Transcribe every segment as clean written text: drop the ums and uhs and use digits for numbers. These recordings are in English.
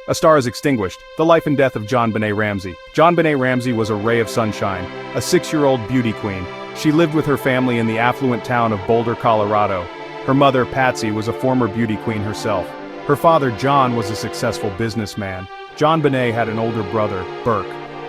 A star is extinguished. The life and death of JonBenét Ramsey. JonBenét Ramsey was a ray of sunshine, a 6-year-old beauty queen. She lived with her family in the affluent town of Boulder, Colorado. Her mother, Patsy, was a former beauty queen herself. Her father, John, was a successful businessman. JonBenét had an older brother, Burke.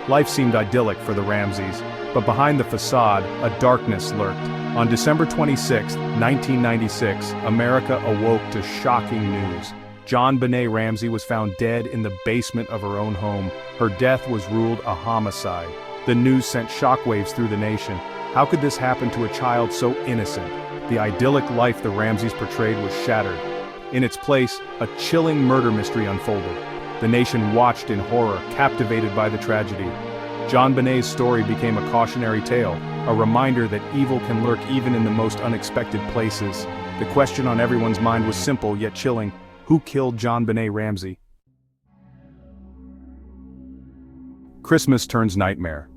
Life seemed idyllic for the Ramseys, but behind the facade, a darkness lurked. On December 26, 1996, America awoke to shocking news. JonBenét Ramsey was found dead in the basement of her own home. Her death was ruled a homicide. The news sent shockwaves through the nation. How could this happen to a child so innocent? The idyllic life the Ramseys portrayed was shattered. In its place, a chilling murder mystery unfolded. The nation watched in horror, captivated by the tragedy. JonBenét's story became a cautionary tale, a reminder that evil can lurk even in the most unexpected places. The question on everyone's mind was simple yet chilling. Who killed JonBenét Ramsey? Christmas turns nightmare.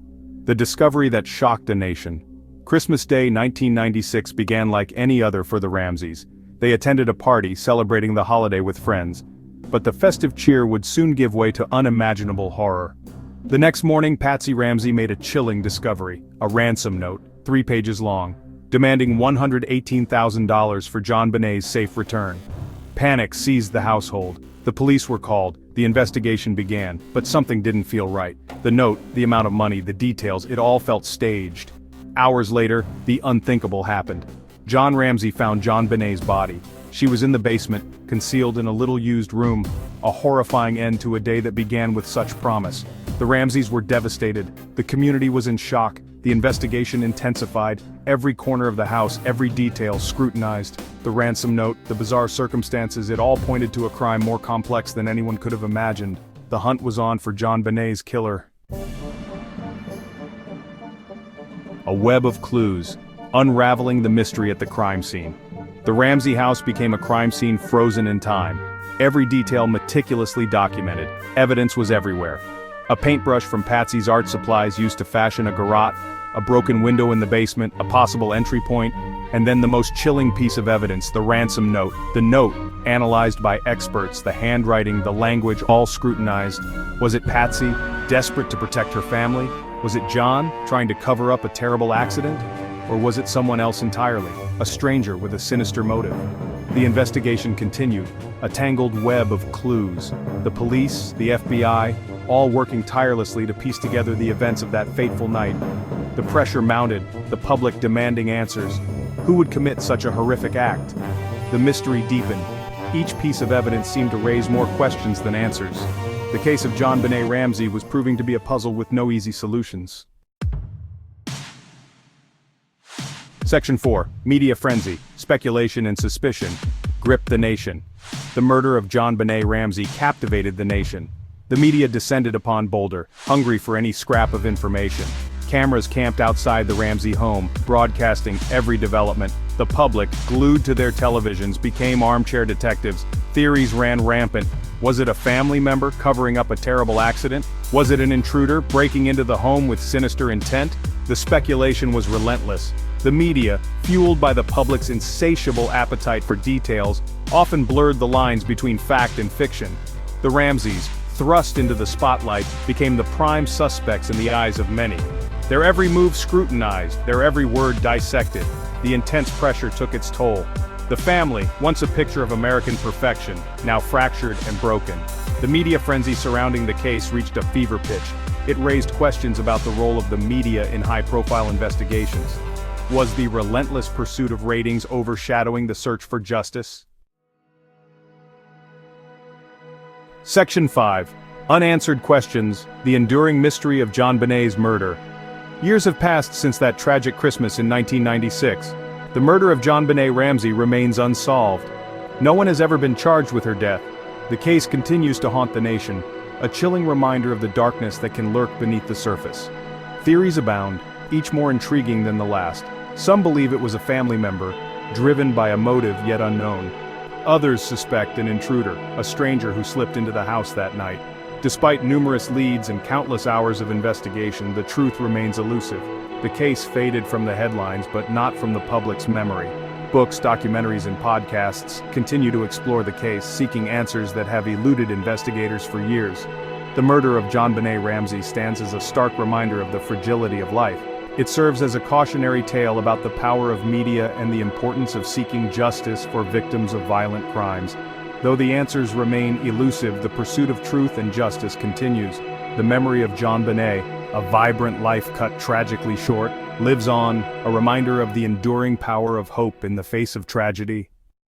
The discovery that shocked a nation. Christmas Day 1996 began like any other for the Ramseys. They attended a party celebrating the holiday with friends. But the festive cheer would soon give way to unimaginable horror. The next morning, Patsy Ramsey made a chilling discovery, a ransom note, 3 pages long, demanding $118,000 for JonBenét's safe return. Panic seized the household. The police were called. The investigation began, but something didn't feel right. The note, the amount of money, the details, it all felt staged. Hours later, the unthinkable happened. John Ramsey found JonBenét's body. She was in the basement, concealed in a little used room, a horrifying end to a day that began with such promise. The Ramseys were devastated. The community was in shock. The investigation intensified. Every corner of the house, every detail scrutinized. The ransom note, the bizarre circumstances, it all pointed to a crime more complex than anyone could have imagined. The hunt was on for JonBenét's killer. A web of clues, unraveling the mystery at the crime scene. The Ramsey house became a crime scene frozen in time. Every detail meticulously documented. Evidence was everywhere. A paintbrush from Patsy's art supplies used to fashion a garrote, a broken window in the basement, a possible entry point, and then the most chilling piece of evidence, the ransom note. The note, analyzed by experts, the handwriting, the language, all scrutinized. Was it Patsy, desperate to protect her family? Was it John, trying to cover up a terrible accident? Or was it someone else entirely, a stranger with a sinister motive? The investigation continued, a tangled web of clues. The police, the FBI, all working tirelessly to piece together the events of that fateful night. The pressure mounted, the public demanding answers. Who would commit such a horrific act? The mystery deepened. Each piece of evidence seemed to raise more questions than answers. The case of JonBenét Ramsey was proving to be a puzzle with no easy solutions. Section 4. Media frenzy, speculation and suspicion, gripped the nation. The murder of JonBenét Ramsey captivated the nation. The media descended upon Boulder, hungry for any scrap of information. Cameras camped outside the Ramsey home, broadcasting every development. The public, glued to their televisions, became armchair detectives. Theories ran rampant. Was it a family member covering up a terrible accident? Was it an intruder breaking into the home with sinister intent? The speculation was relentless. The media, fueled by the public's insatiable appetite for details, often blurred the lines between fact and fiction. The Ramseys, thrust into the spotlight, became the prime suspects in the eyes of many. Their every move scrutinized, their every word dissected. The intense pressure took its toll. The family, once a picture of American perfection, now fractured and broken. The media frenzy surrounding the case reached a fever pitch. It raised questions about the role of the media in high-profile investigations. Was the relentless pursuit of ratings overshadowing the search for justice? Section 5. Unanswered questions, the enduring mystery of JonBenét's murder. Years have passed since that tragic Christmas in 1996. The murder of JonBenét Ramsey remains unsolved. No one has ever been charged with her death. The case continues to haunt the nation, a chilling reminder of the darkness that can lurk beneath the surface. Theories abound, each more intriguing than the last. Some believe it was a family member, driven by a motive yet unknown. Others suspect an intruder, a stranger who slipped into the house that night. Despite numerous leads and countless hours of investigation, the truth remains elusive. The case faded from the headlines, but not from the public's memory. Books, documentaries, and podcasts continue to explore the case, seeking answers that have eluded investigators for years. The murder of JonBenét Ramsey stands as a stark reminder of the fragility of life. It serves as a cautionary tale about the power of media and the importance of seeking justice for victims of violent crimes. Though the answers remain elusive, the pursuit of truth and justice continues. The memory of JonBenét, a vibrant life cut tragically short, lives on, a reminder of the enduring power of hope in the face of tragedy.